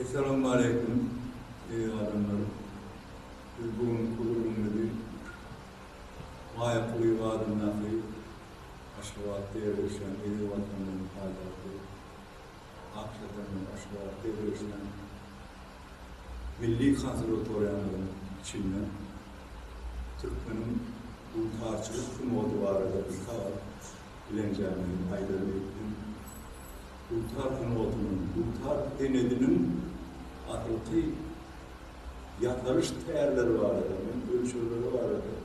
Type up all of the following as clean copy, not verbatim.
Esselamu Aleyküm ey adamlar. Biz bugün kurulunda bir Mayaklı Yuvadın Nafi Aşkavat'ta yerleşen Yeni Vatan'ın hayatı Akşatan'ın Aşkavat'ta yerleşen Milli Konservatuvaryanların içinden Türkmen'in Bultarçılık Kumodu var da bir kavak bilenceğinin Haydar'ın Bultar Kumodu'nun Bultar denedinin atıltı yakarış değerleri var da, ölçüleri var da.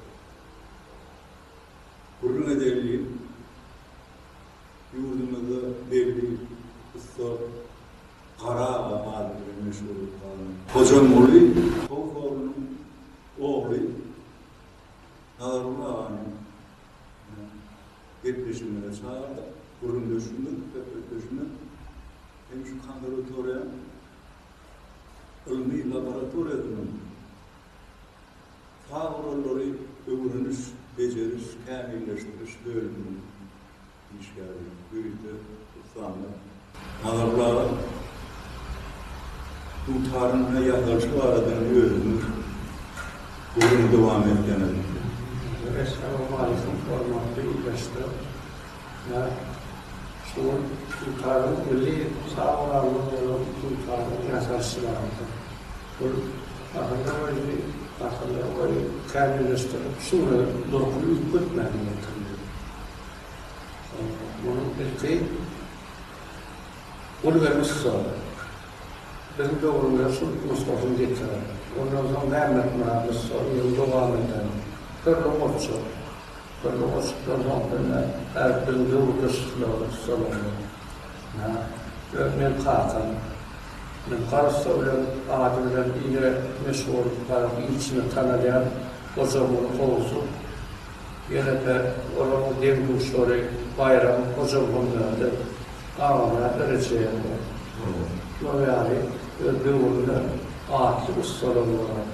Kurun ederliği yurdumuzda belli usta kara halinde meşhur olan Hocam Uli, Kovfoğlu'nun oğlu Narun Ağa'nın yetmişimine çağırdı. Kurun döşünü, döşünü hem şu konservatuvarya ilmi laboratuvaryanın kavramları öğreniş, beceriş, kamilleştiriş bölümünün işgali, büyüdü, ustandı. Nazarlar bu tarihine yaklaşık aradığını öğrenir. Bugün devam etkenler. Esselamu Aleyküm formatlı ilişki. Ya şu tutarın milli sağlamlığı tutarın esaslarında. Bu akıllı böyle kamilleştirip şunu dokunu yıkıtmadan yatırıyor. Bunun ilki ulvermiş sonra. Bizim doğruluğa Mustafa'nın getirir. Ondan sonra Mehmet Murat'ın sonra devam eder. Körlü olsa, körlü olsa sonra her bizim doğruluğa sonra. Ben kalkan. Ben karısı öyle adımlar yine meşhur tarafı içine tanıyan o zamanın kovusu. Yine de oranın devrimçileri bayram o zamanlarda ağlamaya dereceye o yani öldüğünde ağaçlı ustalarlar.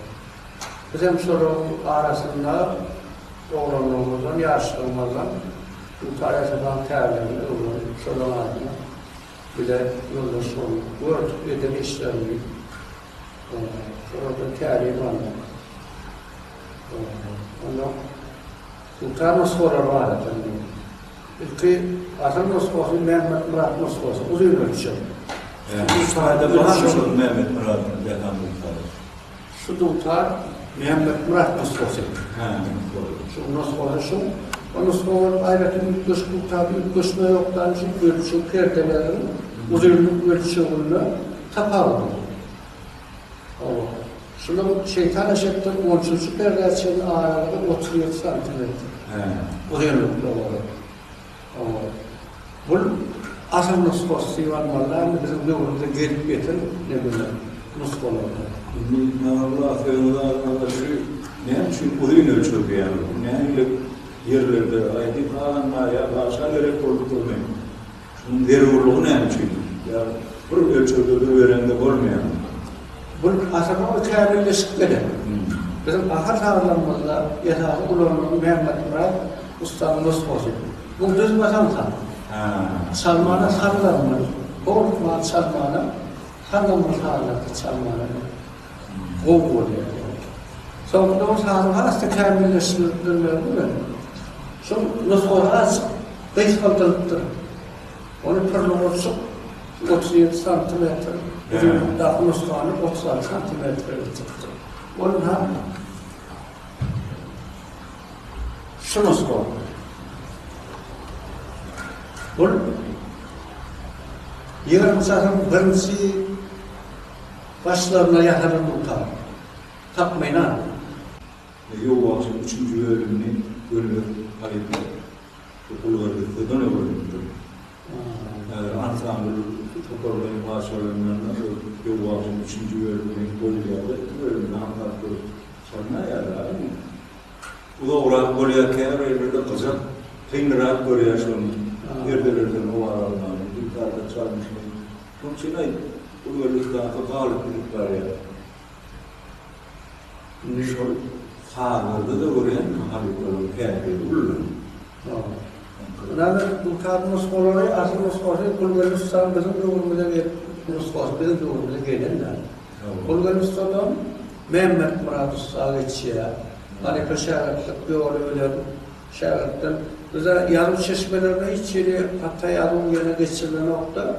Bizim sorun arasında oğlanlarımızdan, yaşlarımızdan bu tarihten terlerini sorun ardına bir de yolda sorun. Gördük ödeme işlerini sonra da terliği vardı. Ondan muhtarına sorar var efendim. İlki asıl Moskvası, Mehmet Murat Moskvası, uzun ölçü. Bu sayede var mı Mehmet Murat'ın dekan muhtarı? Şu muhtar Mehmet Murat Moskvası. Şu Moskvası şu. O Moskva'nın ayrıca bir dış muhtarı, bir dışına yoktan şu ölçü perdelerin uzunluk ölçüğünü taparlı. Şunda bu şeytan eşekten 13. perdeçenin ağırlığı 37 santimetre. Uzunluklu olarak. Bu asıl Moskvası varmalarını bizim yolumuza gelip getirin ne böyle Moskvalarda. Allah feodal arkadaşı ne için uzun ölçüyor yani? Ne yerlerde ayet kalanmaya başkaları korkutuyor. Şunun derurluğu ne için? Ya bu ölçüde öğrende olmayan. Bu aslında kamilleşikleri. Bizim ahir sağlamımızda yatağı kullanılan Mehmet Murat Usta'nın Moskvası. Bu düz vatansa. Salman'a sarılanlar. Korkma Salman'a. Sarılanlar sarılanlar Salman'a. Kovul oluyor. Sonra o sarılanlar aslında kamilleşiklerler değil mi? Sonra Moskva'da az. 5 kaltalıktır. Onu pırlamışsın. 37 santimetre. Daha Moskva'nın 36 santimetre çıktı. Onun ha şu Moskva. Bu yarım zaten birinci başlarına yakalan muhtar. Takmayın ha. Yol akşam 3. bölümünü bölümü halinde okul vardı. Döne bölümüydü. Ansambl toparlayın başarılarından yol akşam 3. bölümünü bölümüydü. Bölümünü anlattı. Sonra yani bu da olarak böyleyken öyle kızak kıyırarak böyle yaşanmış. Yerdelerden o aralarından yukarıda çalmışlar. Bunun için ay bu böylelikten kalıplıklar ya. Nişol sağlarda da oraya kalıplıklar kendi bulunur. Bunlar bu tarz Moskvaları asıl Moskvaları kullanırsan bizim yolumuza Nuskos bilen doğruluğuna gelenler. Tamam. Olgan Usta'dan Mehmet Murat Usta geçiyor. Hani şagirdlik bir öyle şagirdden. Bize yarım çeşmelerine hiç yeri hatta yarım yerine geçirilen nokta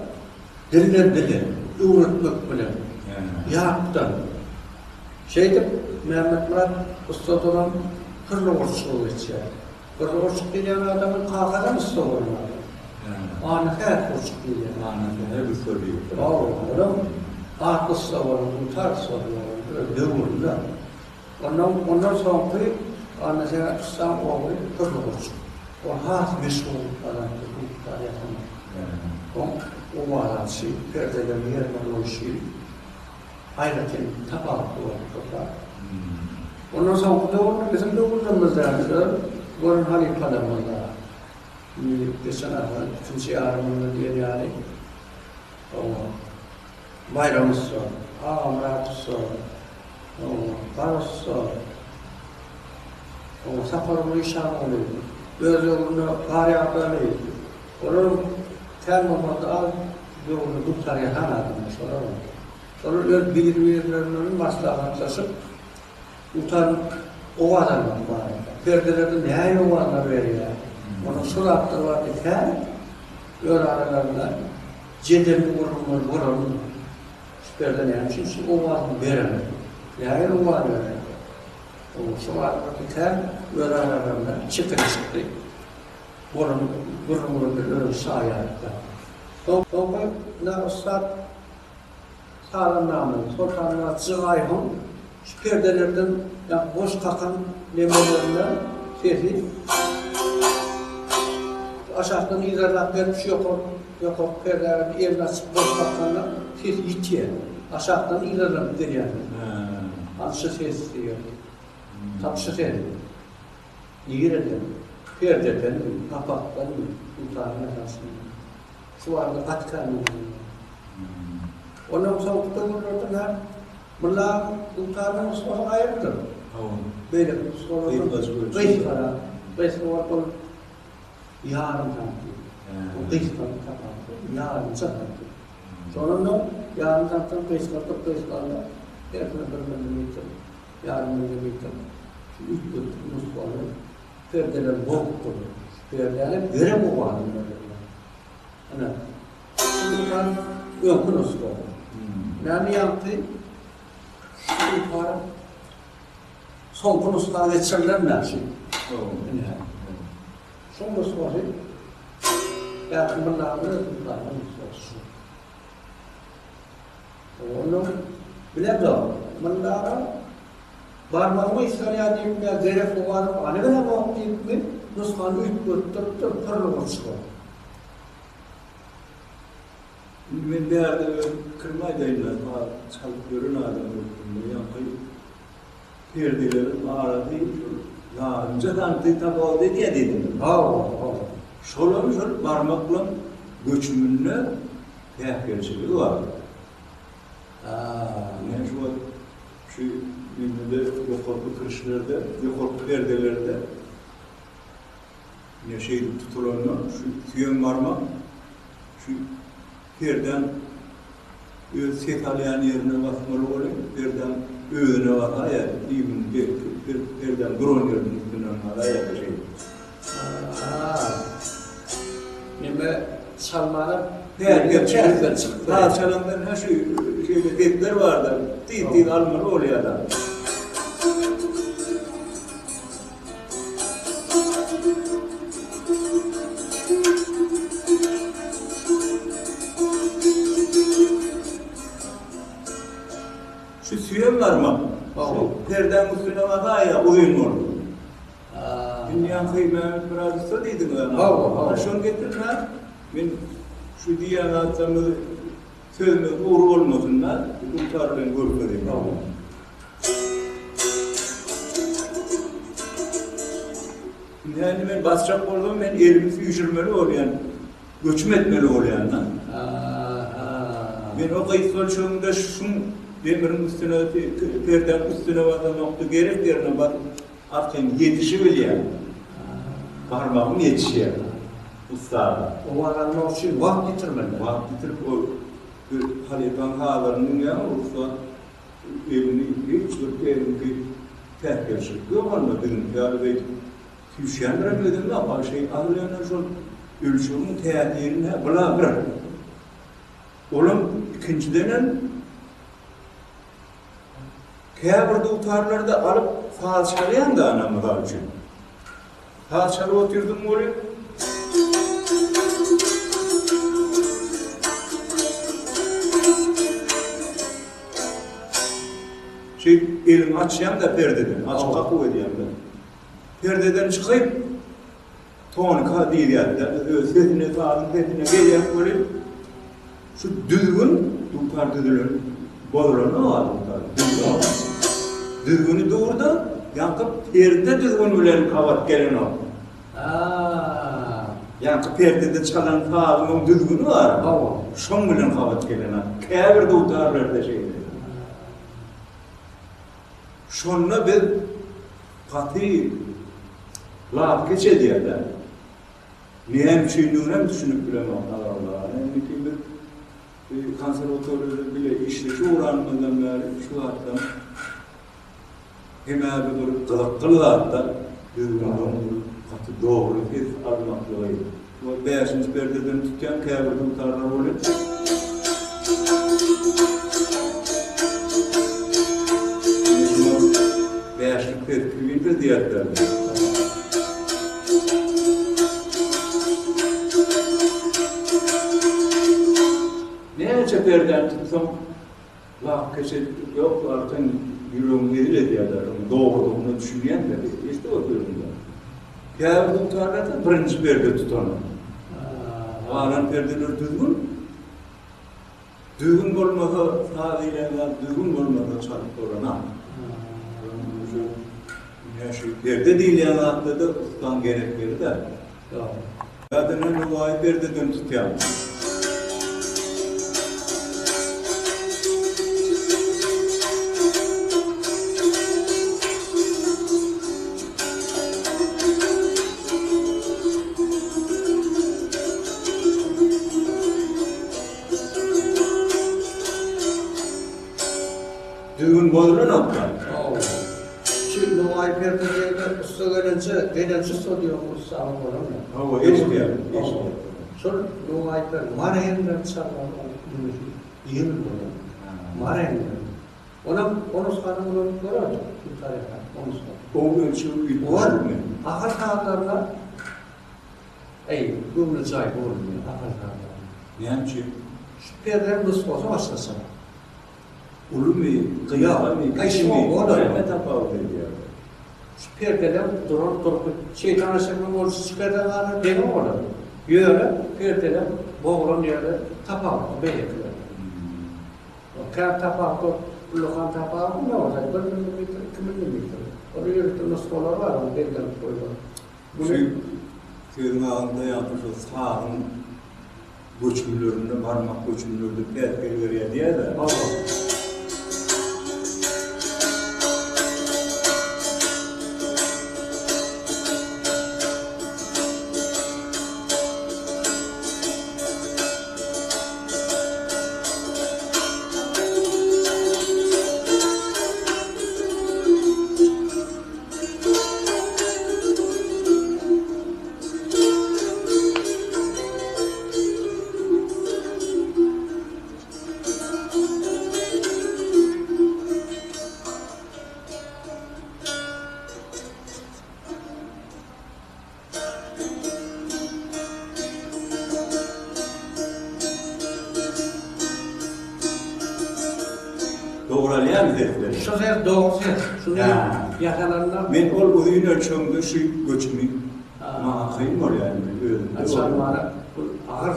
diller dili, öğretmek bile. Yaptım. Şeyde Mehmet Murat Usta'dan kırlı orçluğu geçiyor. Kırlı orçluk diyen adamın kalkadan usta olmalı. Anı her orçluk diyen. Anı her bir soruyor. Adam aklısı var, muhtar soruyor, dövürler. Ondan sonra anne İslam oğlu kırlı olsun. O has meşgul adam, muhtar yapamaz. O varansı, perdelerin yerine oluşu, ayrıca tabaklı var. Ondan sonra dövürler, bizim dövürlerimizden bunun halifalarımızda. Geçen hafta, ikinci yarımında diye yani. Bayramız var, Murat'ız var, Barış var, Safar'ın işanı oluyordu. Öz yolunda kari yapmalıydı. Onun termomatı al, yolunu tutar yakan adamı sonra öz bilir-bilirlerinin maslahatlaşıp utanıp o adamın var. Perdelerde ne o adamı veriyor? Onun suratları var diken, öyle aralarında cedelli vurulur. Süperden yani çünkü o var veremedi. Yani o var veremedi. O suratları diken, öyle aralarında çıktı. Vurulur öyle sağ yarıkta. Sonra ne ustad sağlam namı, sultanına zıgayhın, perdelerden boş kakan lemelerinden sesi aşağıdan ilerlap vermiş yok perdelerin evine açıp boş kakanlar ses yitiyor. Aşağıdan ilerlap veriyor. Anşı ses diyor. Tapşı ses. İğreden, perdeden, kapaktan, utanın arasında. Şu anda katkanı. Ondan sonra tutamırlardan bunlar utanın sonra ayırdır. Böyle sonra kıyı para, kıyı sonra yarın tanıtıyor. O kıyı para yarın tanıtıyor. Sonra yarın tanıtıyor, kıyı para hepsine bölümünü yarın bölümünü şu üç bölümünü sonra perdeler boktur. Perdeler göre bu var. Ana. Bunlar yokun usta. Yani yaptı? Şu para son konusunda geçerler ne şey? Son konusu ya bunlar olsun. Onu bile de bunlar barmağımı İsrail'e diyeyim ya gerek var. Hani böyle bu diyeyim mi? Nuskanı üç parlı olsun. Ben bir yerde kırmaydaydılar, çalıp görün adamı, yapayım. Perdelerin ağrı değil, ya önce tanıdığı tabağı dedi ya dedim. Şolanı şöyle parmakla göçümünle gerçeliği var. Yani şu birbirinde yukarı kırışlarda, yukarı perdelerde ne şey tutulanlar, şu tüyen parmak, şu perden sefalayan yerine bakmalı oluyor, perden öğüne var, hayal, perden drone yerine üstüne var, hayal şey. Nime çalmalar, Gerçekten çıktı. Çalanların her şeyde dekler vardı, değil almalı oluyor adam. Şu süyen var mı? Şu perden üstüne var ya oyun oldu. Dünyanın kıymetini biraz istediydim ben. Şunu getirme. Ben şu diyen adamı sözüme uğru olmasınlar. Kurtar ben görmedim. Yani ben basacak oldum, ben elimizi yüşürmeli oluyor. Göçüm etmeli oluyor. Ben o kayıt soluşumda şun demirin üstüne, perden üstüne vadan nokta gerek yerine bak, artık yetişebiliyor. Parmağım yetişiyor. Usta. O varanın için vakt getirmeli. Vakt getirip o Halipan hağlarının ya olsa evini hiç evini terk edecek. Yok anladın yani ve Hüsyen'den ne yapar şey anlayan şu ölçümün teyatirine bula bırak. Oğlum ikinciden Kâbir'de utarlarda alıp faal çalıyan da anamı da için. Faal çalı oturdum oraya. Elimi açayım da perdeden, açıp kapı edeyim ben. Perdeden çıkıp, tonika değil yani, sesine, sağının sesine geleyim böyle. Şu düzgün, dukar düzgün, bozulanı var dukar. Düzgünü doğurda, yankıp perde düzgün bilen kavat gelin o. Yankıp perdede çalan sağının düzgünü var. Şon bilen kavat gelin o. Kâbir'de utarlarda şeydi. Şonla bir katı laf geçedi ya da. Neyem şeyini düşünüp bilemem Allah. Yani bir konservatörde bile işte şu oranından beri şu hatta hemen bir kılıklılardan katı doğru bir armaklığı. Bu beşinci perdeden tutan Kâbir'de utarlar oluyor. Beşlik terkibinde diyetler. Neyse perden tutsam, laf kesit yok artık yüreğim edile diyetler. Doğruduğunu düşünmeyen de işte o durumda. Kâbir'de tutarlar da birinci perde tutanlar. Ağlan perdeler düzgün. Düzgün olmasa sağlığıyla düzgün olmasa çalıp orana. Perde değil yanakta da ustan gerekleri de. Zaten o vay perdeden tutuyor. Düğün bozulun nokta. Şimdi o ay perdede usta gelince soruyor usta ama O eski yani. Sonra o ay perde marayenden çalan iyi mi bunu? Marayenden. Onu sanırım onu görüyor. O ölçü bir var mı? Ahal kağıtlarla gümrü cay olmuyor. Ahal kağıtlarla. Yani ki şu perdenin nasıl olsa başlasın. Ulu mu? Kıya. Kayşım o da. Ne tapağı dedi ya. Şu perdeler durup şeytan aşkının orası çıkartanlar benim orada. Yöre perdeler boğulan yere tapağı belirtiyor. O kağıt tapağı lokan tapağı ne olacak? Kimin o yürütü nasıl var onu belirten koyuyor. Köyün ağında yapmış o sağın göçümlöründe, parmak göçümlöründe perdeleri diye de. Doğrulayan herifler. Şu sefer doğrusu, şunu yakalarından... Ben ol uzun ölçümde şu göçümü mahakayım var yani. Çalmanı, ağır,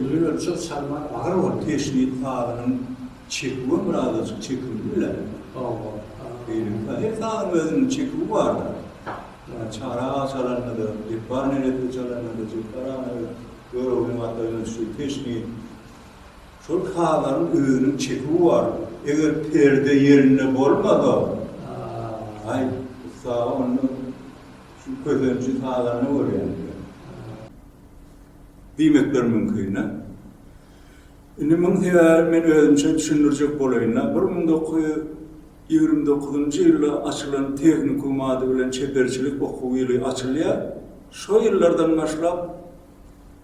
uzun ölçüm çalmanı ağır var. Teşnit sağlığının çekimi birazcık çekimi bile. Her sağlığın özünün çekimi var da. Çara çalanı da, cepbar nerede çalanı da, cebbara nerede, böyle olayım hatta şu teşnit. Şu sağlığın özünün çekimi var. Eğer perde yerine olmadı, sağ onu şu közöncü sağlarına vuruyor. Demek mümkün. Indi men özümçe düşünürjek bolayna 1929-njy ýylda açylan teknikum ady bilen çeperçilik okuw ýyly açylýar. Şo ýyllardan başlap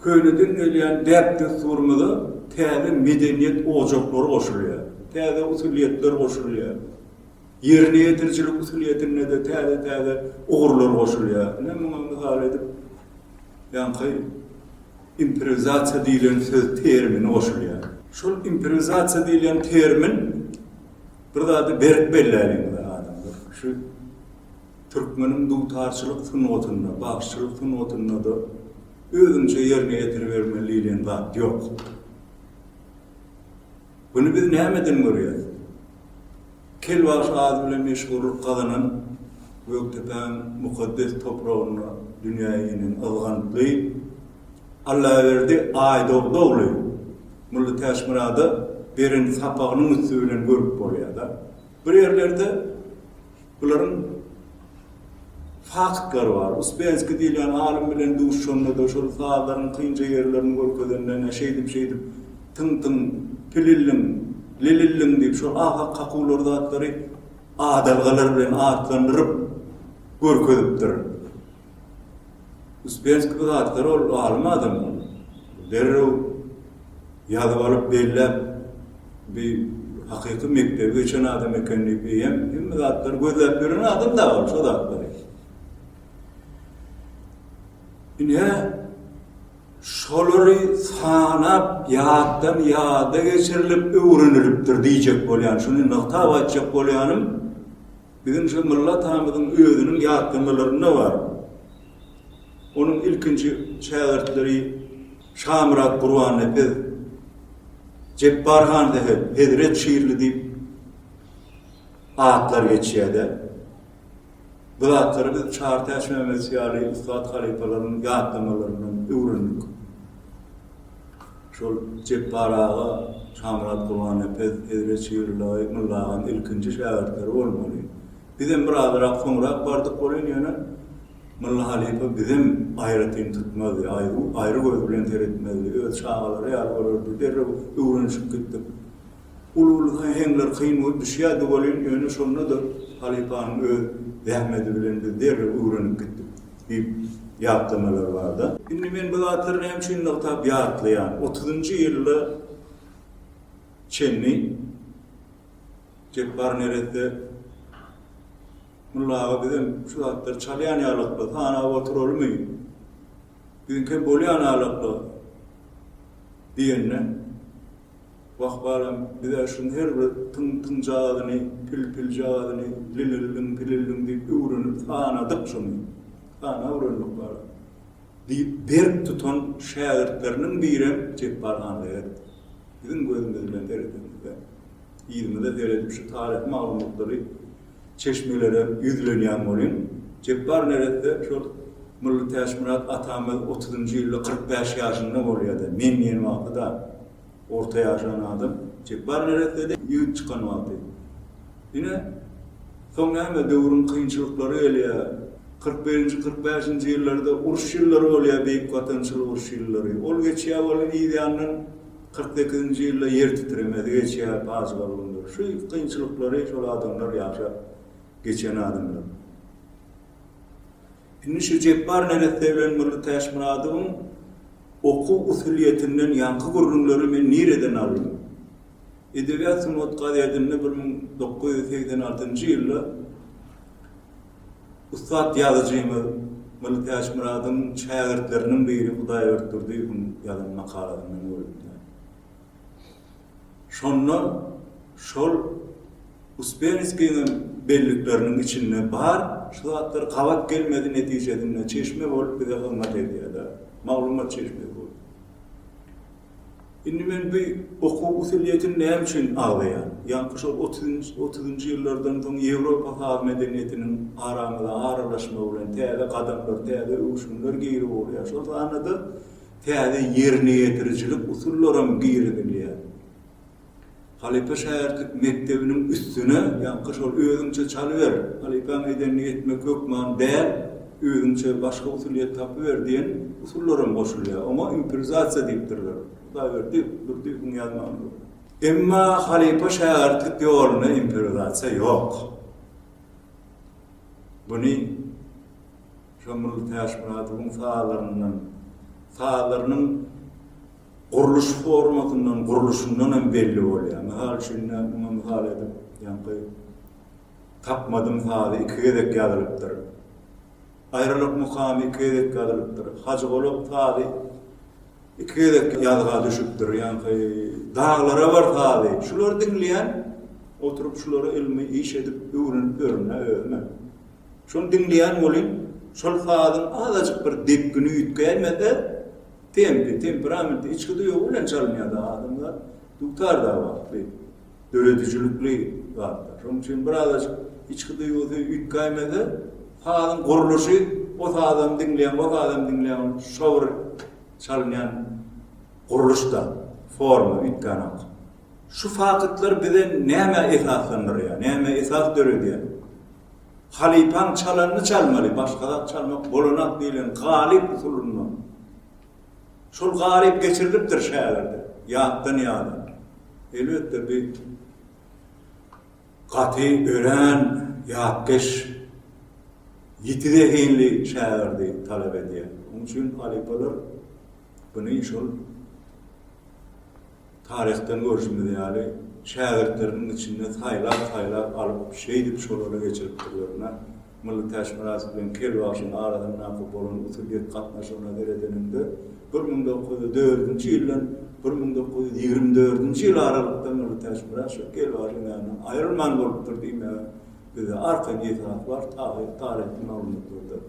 köýneden gelýän däpde surmada täze medeniýet ojaklary goşulýar. Täze usulýetler goşulýar. Ýerine ýetirjilik usulýetine de täze ogurlar goşulýar. Muňa mysal edip ýanky improvizatsiýa diýilen söz termini goşulýar. Şol improvizatsiýa diýilen termin bir zady berk belläliňde adamlar. Şu türkmeniň duýtarçylyk sunwatynda, bagçylyk sunwatynda da özünçe ýerine ýetirbermeligiň zat ýok. Bunu biz nämeden görýäris? Kelbaş ady bilen meşhur gazanan Göktepeň mukaddes topragyna dünýäniň alganly Allah berdi aýdogdogly. Mulla Täşmirada berin sapagynyň üstü bilen görüp bolýar da. Bir ýerlerde bularyň faktlary bar. Uspenski diýilen alim bilen duşşonda da şol saatlaryň kynja ýerlerini görkezenden şeýdip tyň pilillin, lilillin diýip şol aha kakuwlary zatlary adalgalar bilen atlandyryp görkezipdir. Uspenski zatlary ol alim adam. Derrew ýazyp alyp bellep bir hakyky mektebe geçen adam ekenini beýem, hem zatlary gözläp gören adam da ol, şo zatlary. Ine şolary sanap ýatdan ýada geçirilip öwrenilipdir diýjek bolýan. Şunu nokta batjak bolýanym bizim şu millet hamydyň özüniň ýatdamalarynda bar. Onun ilkinci şagirdleri Şamrat Burhan Epe Cebbarhan dehe Hedret şiirli diýip atlar geçýärdi. Bu atları biz Çağrıtaş Mehmet Siyari, Üstad halifalaryň ýatdamalaryndan öwrendik. Şol Cebbaraga Şamrat Burhan Epe Hedret şiirli mullagan ilkinci şagirdleri bolmaly. Bizim bir azrak soňra bardyk bolýan ýöne Mulla Halife bizim aýratyn tutmady, aýry göz bilen teretmedi. Öz şagalary ýar bolurdy, derrew öwrenişip gitdi. Ulul hengler kyn bolup düşýärdi bolýan ýöne şonda da Halifanyň öz zähmeti bilen derrew öwrenip gitdi. Diýip ýatdamalar barda. Indi men bu zatlaryny hem şunu nokta ýatlaýan. 30-njy ýylda Çenni Cebbar nerede Mullaga bizim şu zatlar çalyan ýalykly, sana oturulmy. Bizimki bolýan ýalykly diýenne wagtbaram bize şunu her bir tyň jagyny, pil jagyny, lilillin diýip öwrenip sanadyk şunu. Sana öwrenip bar. Diýip berk tutan şagirdleriniň biri Cebbarhan eder. Bizim gözümizden bilen derede. Ýerinde derede şu tarih maglumatlary çeşmelere yüzlenýän bolýan. Cebbar nerede şol Mulla Täşmirat atamyz 30-njy ýylda 45 ýaşynda bolýardy. Men ýene wagtda orta ýaşan adam. Cebbar nerede de ýüz çykan wagty. Ine soňra hem döwrüň kynçylyklary elýär. 41-45-nji ýyllarda uruş ýyllary bolýar, beýik watançylyk uruş ýyllary. Ol geçýär bolan ýylynyň 48-nji ýylda ýer titremedi geçýär bazgalyndyr. Şu kynçylyklary şol adamlar ýaşap geçen adamlar. Indi şu Cebbar nerede bilen Mulla Täşmiradyň okuw usuliyetinden ýanky görünümleri men nireden aldım. Edebiýat sunwat gazetinde 1986-njy ýylda Ustad ýazyjymyz Mulla Täşmiradyň şagirdleriniň biri Hudaý ördürdi, ýazan makalaryndan görüldü. Şonda şol Uspenskiň belliklerinin içinde bar, şu zatlar kavat gelmedi netijedinde çeşme bolup bize hizmet edýärler. Maglumat çeşme bolup. Indi men bir okuw usuliyetini näme üçin alýan? Ýani şu 30-njy ýyllardan soň Ýewropa hal medeniýetiniň aramyda aralaşma bilen täze gadamlar, täze öwüşümler giri bolýar. Şol anada täze ýerine ýetirjilik usullarym giridilýär. Halife şäherlik mektebiniň üstüne ýa-ni şol özüňçe çalyber. Halife medeniyet etmek hökman däl, özüňçe başga usuliyet tapyber diýen usullarym goşulýar. Ama improvizasiýa diýipdirler. verdi, durdu yazmam. Emma halife şairtlik yoluna improvizatsiya yok. Bunu Şamil Taşmurat'ın sağlarının quruluş formatından, quruluşundan belli oluyor. Misal şimdi misal edip, yani tapmadım sağda ikiye dek yazılıptır. Ayrılık mukamı ikiye dek yazılıptır. Hacı olup sağda ikiye dek yazığa düşüptür. Yani dağlara var sağda. Şuları dinleyen, oturup şuları ilmi iş edip öğrenip öğrenme. Şunu dinleyen olun, şol sağdın azıcık bir depkini yütkeyemedi. Temperamenti içki duyuyor, ulan çalmıyor da adamlar. Tuktar da var, döredicilikli var. Onun için birazcık içki duyuyor, yütkeyemedi. Sağdın kuruluşu, o sağdan dinleyen, şovur çalmayan kuruluşta, formu, yütkeyemedi. Şu fakitler bize neyme esaslanır ya, neyme esas dörü diye. Halipan çalanını çalmalı, başkadan çalmak bolunak değilin, galip usulundan. Şol galip geçirilipdir şehirlerde, yahtan yağdan. Elbette bir katı, ölen, yahkeş, yitidehinli şehirde talep ediyor. Onun için halipalar bunu şol tarihten görüşmedi yani. Şehirlerinin içinde taylar alıp şeydip şolara geçiriptirlerine. Milli Taşmurat bilen Kelvaş'ın aradan napıp olan usuliyet katnaşına deredeninde 1904 yıldan 1924 yıl aralıkta Milli Taşmurat şu Kelvaş'ın yanından ayrılman bolupdur diyeyim ya. Bir de arka niyetrat var, tarihten alınıp durdu.